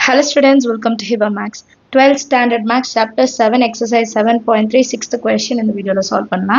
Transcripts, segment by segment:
Hello students, welcome to Hiba Max. 12th Standard Max Chapter 7 Exercise 7.3 6th question in the video solve panna.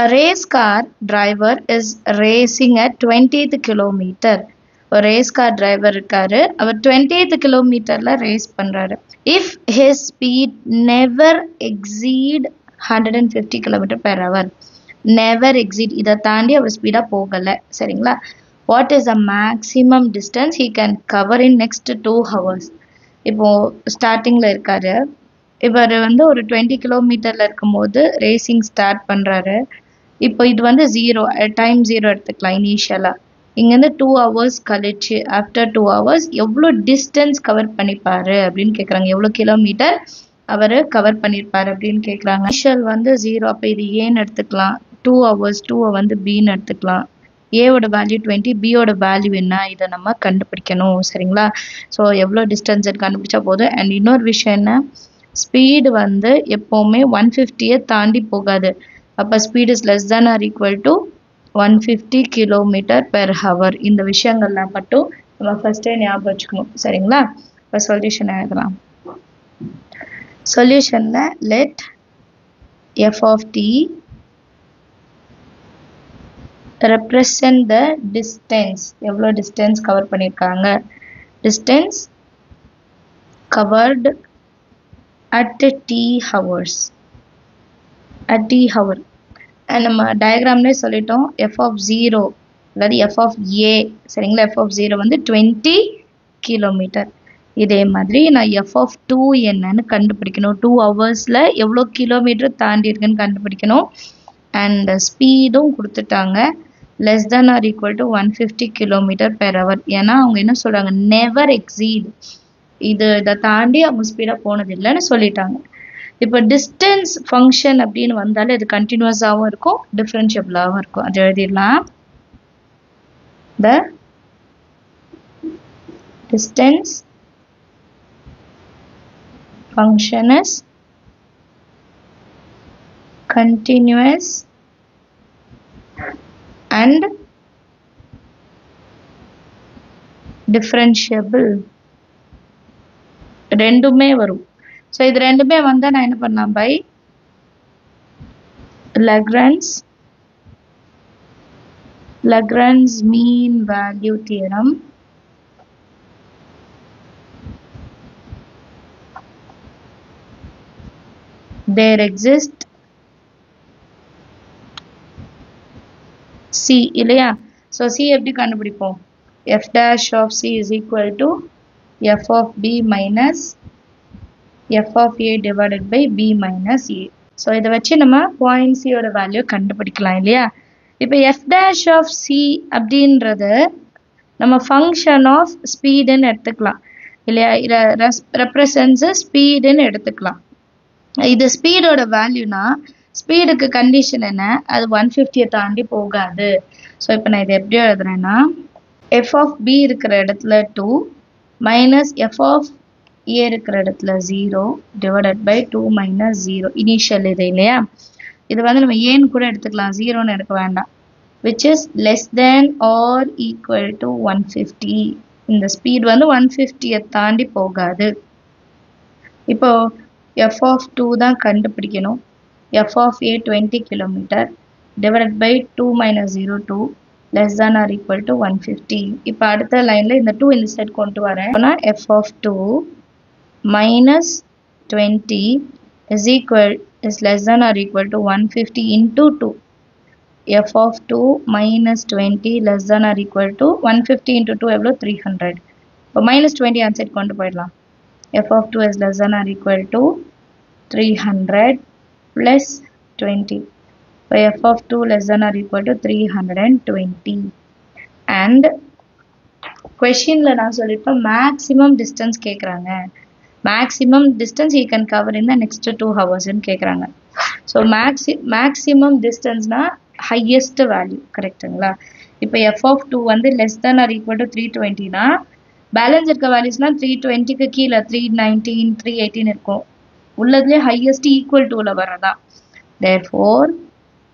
A race car driver is racing at 20th kilometer. A race car driver irukkaru. Avar 20th kilometer la race பண்றாரு. If his speed never exceed 150 km per hour. Never exceed இத தாண்டி அவர் speedo போகல. சரிங்களா? What is the maximum distance he can cover in next 2 hours? இப்போ ஸ்டார்டிங்ல இருக்காரு. இவர் வந்து ஒரு 20 கிலோமீட்டர்ல இருக்கும்போது ரேசிங் ஸ்டார்ட் பண்றாரு. இப்போ இது வந்து 0 டைம் 0 எடுத்துக்கலாம் இனிஷியலா. இங்க இருந்து 2 hours கழிச்சு ஆஃப்டர் 2 hours எவ்வளவு டிஸ்டன்ஸ் கவர் பண்ணிப்பாரு அப்படின்னு கேக்குறாங்க. எவ்வளவு கிலோமீட்டர் அவர் கவர் பண்ணிருப்பாரு அப்படின்னு கேக்குறாங்க. இனிஷியல் வந்து 0, அப்ப இது ஏன்னு எடுத்துக்கலாம். 2 hours 2 வந்து பின்னு எடுத்துக்கலாம். A ஓட வேல்யூ 20, B ஓட வேல்யூ என்ன இதை நம்ம கண்டுபிடிக்கணும். சரிங்களா? ஸோ எவ்வளோ டிஸ்டன்ஸ் கண்டுபிடிச்சா போதும். அண்ட் இன்னொரு விஷயம் என்ன, ஸ்பீடு வந்து எப்போவுமே 150 தாண்டி போகாது. அப்போ speed is less than or equal to 150 kilometre per hour. இந்த விஷயங்கள்லாம் மட்டும் நம்ம ஃபர்ஸ்டே ஞாபகம் வச்சுக்கணும். சரிங்களா? இப்போ சொல்யூஷன் எழுதலாம். சொல்யூஷன்ல let f of t represent the distance. எவ்வளோ distance cover பண்ணிருக்காங்க. Distance covered at t hours. At t hour. And நம்ம டயக்ராம்லேயே சொல்லிட்டோம் f of 0 அதாவது f of a. சரிங்களா? f of 0 வந்து 20 கிலோமீட்டர். இதே மாதிரி நான் f of 2 என்னன்னு கண்டுபிடிக்கணும். 2 ஹவர்ஸ்ல எவ்வளோ கிலோமீட்டர் தாண்டி இருக்குன்னு கண்டுபிடிக்கணும். அண்ட் ஸ்பீடும் கொடுத்துட்டாங்க. less than or equal to 150 km per hour. ஏன்னா அவங்க என்ன சொல்றாங்க, never exceed. இதை தாண்டி அவங்க ஸ்பீடா போனது இல்லைன்னு சொல்லிட்டாங்க. இப்போ டிஸ்டன்ஸ் ஃபங்க்ஷன் அப்படின்னு வந்தாலே இது கண்டினியூஸாகவும் இருக்கும், டிஃபரன்ஷியபிளாகவும் இருக்கும். அது எழுதிடலாம். the distance function is continuous and differentiable. ரெண்டுமே வரும். ஸோ இது ரெண்டுமே வந்தா நான் என்ன பண்ணலாம், by Lagrange mean value theorem there exist C இல்லையா? ஸோ C எப்படி கண்டுபிடிப்போம்? f dash of C is equal to f of B minus f of A divided by B minus A. So இதை வச்சு நம்ம பாயிண்ட் C ஓட value கண்டுபிடிக்கலாம் இல்லையா? இப்போ f dash of C அப்படின்றது நம்ம ஃபங்க்ஷன் ஆஃப் ஸ்பீடுன்னு எடுத்துக்கலாம் இல்லையா? இதை ரெப்ரசன்ஸ் ஸ்பீடுன்னு எடுத்துக்கலாம். இது ஸ்பீடோட வேல்யூனா ஸ்பீடுக்கு கண்டிஷன் என்ன, அது 150 தாண்டி போகாது. ஸோ இப்போ நான் இதை எப்படி எழுதுறேன்னா, f of B இருக்கிற இடத்துல 2 மைனஸ் f of A இருக்கிற இடத்துல 0 டிவைடட் பை 2 மைனஸ் 0 இனிஷியல் இது இல்லையா? இது வந்து நம்ம ஏன்னு கூட எடுத்துக்கலாம், 0ன்னு எடுக்க வேண்டாம். Which is less than or equal to 150. இந்த ஸ்பீட் வந்து 150 தாண்டி போகாது. இப்போ f of 2 தான் கண்டுபிடிக்கணும். f of A 20 km divided by 2 minus 0 2 less than or equal to 150. இப்போ அடுத்த லைன்ல இந்த 2 இந்த சைடு கொண்டு வரேன். f of 2 minus 20 is less than or equal to 150 into 2. f of 2 minus 20 less than or equal to 150 into 2 எவ்வளோ 300. இப்போ minus 20 அந்த சைடு கொண்டு போயிடலாம். f of 2 is less than or equal to 300 plus 20. So f of 2 less than or equal to 320. And questionல நான் சொல்லிருப்பேன் maximum distance கேக்குறாங்க. Maximum distance he can cover in the next 2 hours ன்னு கேக்குறாங்க. So maximum distance na highest value. கரெக்ட்டுங்களா? இப்போ f of 2 வந்து less than or equal to 320 னா balance இருக்க வேல்யூஸ்னா 320க்கு கீழே 319 318 இருக்கும். உள்ளதுலேயே ஹையஸ்ட் ஈக்குவல் டூல வரதான். therefore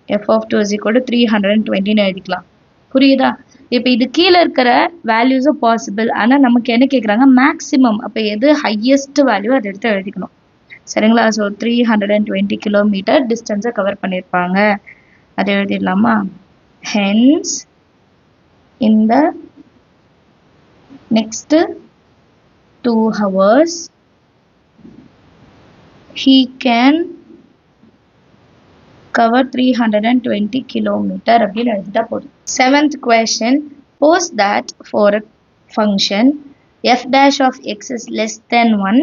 f of 2 is equal to 320 எழுதிக்கலாம். புரியுதா? இப்போ இது கீழே இருக்கிற வேல்யூஸும் பாசிபிள். ஆனால் நமக்கு என்ன கேட்குறாங்க, மேக்ஸிமம். அப்போ எது ஹையஸ்ட் வேல்யூ அதை எடுத்து எழுதிக்கணும். சரிங்களா? ஸோ 320 கிலோமீட்டர் டிஸ்டன்ஸை கவர் பண்ணியிருப்பாங்க. அதை எழுதிடலாமா? Hence in the next 2 hours he can cover 320 kilometer அப்படின்னு எழுதிட்டா போதும். 7th question, suppose that for a function f dash of x is less than 1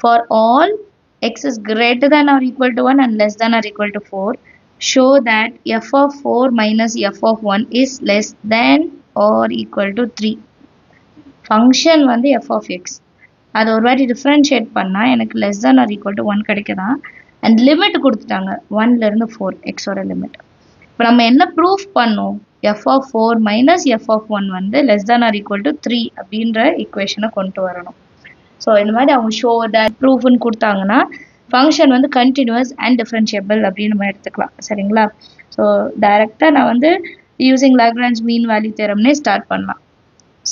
for all x is greater than or equal to 1 and less than or equal to 4, show that f of 4 minus f of 1 is less than or equal to 3. function வந்து f of x, அது ஒரு வாட்டி differentiate பண்ணால் எனக்கு less than or equal to 1 கிடைக்குதான். And limit கொடுத்துட்டாங்க 1லேருந்து 4 எக்ஸோட லிமிட். இப்போ நம்ம என்ன ப்ரூஃப் பண்ணோம், f of 4 minus f of 1 வந்து less than or equal to 3 அப்படின்ற ஈக்குவேஷனை கொண்டு வரணும். ஸோ இந்த மாதிரி அவங்க ஷோ தட் ப்ரூஃப்னு கொடுத்தாங்கன்னா ஃபங்க்ஷன் வந்து கண்டினியூஸ் அண்ட் டிஃபரன்ஷியபிள் அப்படின்னு நம்ம எடுத்துக்கலாம். சரிங்களா? ஸோ டைரெக்டாக நான் வந்து using Lagrange mean value தியரம்னே start பண்ணலாம்.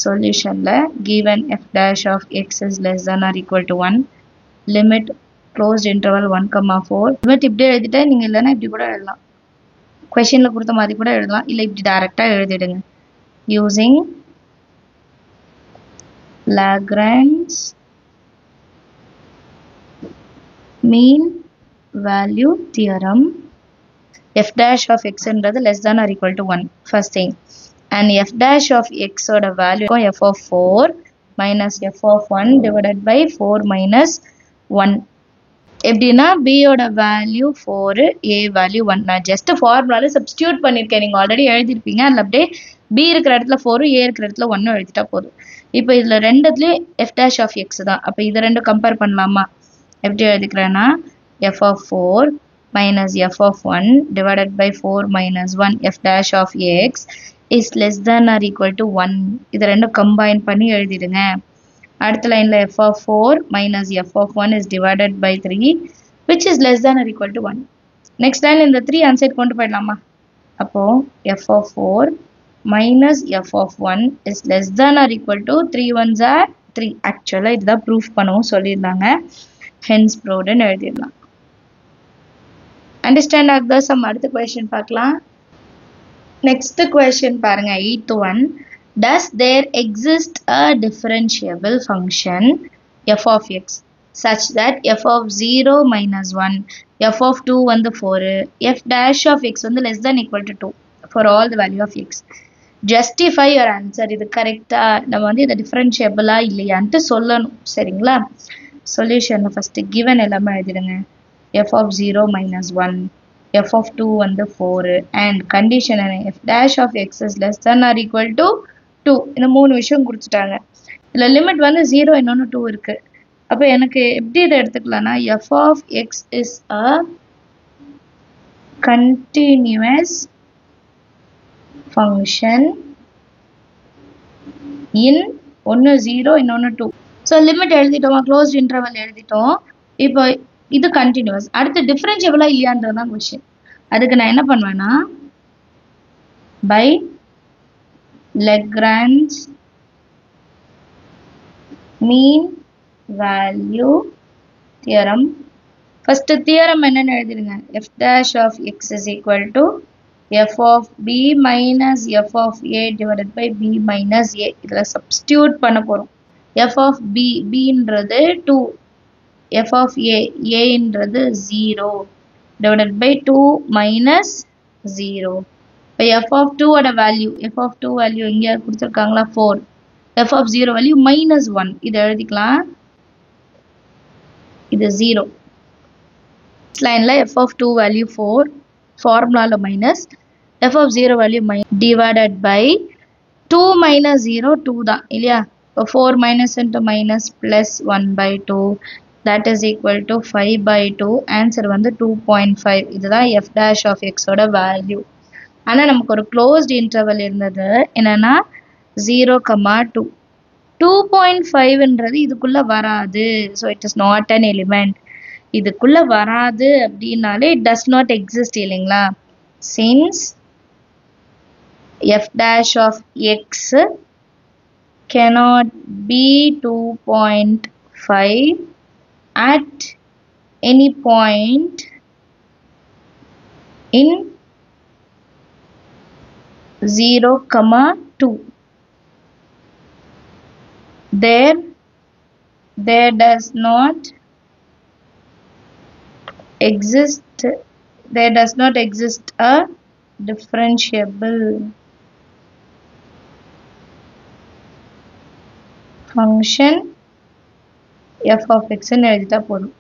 சொல்யூஷனில் given f dash of x is less than or equal to 1, limit closed interval 1,4. Limit இப்படி எழுதிட்டு நீங்கள் இல்லைன்னா இப்படி கூட எழுதலாம், கொஷனில் கொடுத்த மாதிரி கூட எழுதலாம், இல்லை இப்படி டைரெக்டாக எழுதிடுங்க. Using Lagrange mean value theorem, f dash of x என்றது less than or equal to 1 first thing, and f dash of x ஓட value f of 4 minus f of 1 divided by 4 minus 1. எப்படின்னா b ஓட value 4, a value 1. நான் just ஃபார்முலால substitute பண்ணியிருக்கேன், நீங்கள் already எழுதிருப்பீங்க. அதில் அப்படியே b இருக்கிற இடத்துல 4, a இருக்கிற இடத்துல 1 எழுதிட்டா போதும். இப்போ இதில் ரெண்டுத்துலேயும் f dash of x தான். அப்போ இதை ரெண்டும் கம்பேர் பண்ணலாமா? எப்படி எழுதிக்கிறேன்னா f of 4 minus f of 1 divided by 4 minus 1 f dash of x is less than or equal to 1. இது ரெண்டும் கம்பைன் பண்ணி எழுதிடுங்க. அடுத்த லைனில் f of 4 minus f of 1 is divided by 3 which is less than or equal to 1. Next லைனில் இந்த 3 அன்சைட் கொண்டு போயிடலாமா? அப்போது f of 4 minus f of 1 is less than or equal to 3 ones are 3. ஆக்சுவலாக இதுதான் ப்ரூஃப் பண்ணவும் சொல்லியிருந்தாங்க. hence proved ன்னு எழுதிடலாம். அண்டர்ஸ்டாண்ட் ஆகுதா? சம் அடுத்த கொஸ்டின் பார்க்கலாம். நெக்ஸ்ட் கொஸ்டின் பாருங்க, 8th one. Does there exist a differentiable function f of x such that f of 0 minus 1, f of 2 வந்து 4, f dash of x வந்து less than equal to 2 for all the value of x? Justify your answer. இது கரெக்டா நம்ம வந்து இதை டிஃபரன்ஷியபிளா இல்லையான்ட்டு சொல்லணும். சரிங்களா? சொல்யூஷனில் first given எல்லாமே எழுதிடுங்க. f of 0 minus 1, f of 2 வந்து 4 and condition f dash of x is less than or equal to 2. இந்த 3 விஷயம் கொடுத்துட்டாங்க. இதில் லிமிட் வந்து 0 இன்னொன்று 2 இருக்கு. அப்போ எனக்கு எப்படி இதை எடுத்துக்கலாம்னா f of x is a continuous function in ஒன்று 0 இன்னொன்று 2. ஸோ லிமிட் எழுதிட்டோமா, க்ளோஸ்ட் இன்டர்வல் எழுதிட்டோம். இப்போ இது கண்டினியூஸ். அடுத்து டிஃபரன்ஷியபிளா இல்லையான்றது தான் கொஸ்டின். அதுக்கு நான் என்ன பண்ணுவேன்னா by Lagrange mean value theorem. First theorem என்னன்னு எழுதிடுங்க. f dash of x is equal to f of b minus f of a divided by b minus a. இதில் சப்ஸ்டியூட் பண்ண போகிறோம். f of b, bன்றது 2, f of a, aன்றது 0 divided by 2 minus 0. இப்போ f of 2 ஓட value, f of 2 value இங்கே கொடுத்துருக்காங்களா 4, f of 0 value minus 1. இதை எழுதிக்கலாம், இது 0. லைனில் f of 2 வேல்யூ 4, ஃபார்முலாவில் minus, f of 0 value divided by 2 minus 0, 2 தான் இல்லையா? இப்போ 4 minus into minus plus 1 by 2 that is equal to 5 by 2. Answer வந்து 2.5. இதுதான் f dash of x ஓட வேல்யூ. ஆனால் நமக்கு ஒரு க்ளோஸ்ட் இன்டர்வல் இருந்தது என்னன்னா 0,2. 2.5ன்றது இதுக்குள்ளே வராது. So it is not an element. இதுக்குள்ளே வராது அப்படின்னாலே இட் டஸ் நாட் எக்ஸிஸ்ட் இல்லைங்களா? Since f dash of x cannot be 2.5 at any point in 0, 2. There does not exist a differentiable function f of x ன்னு எழுதிட்டா போதும்.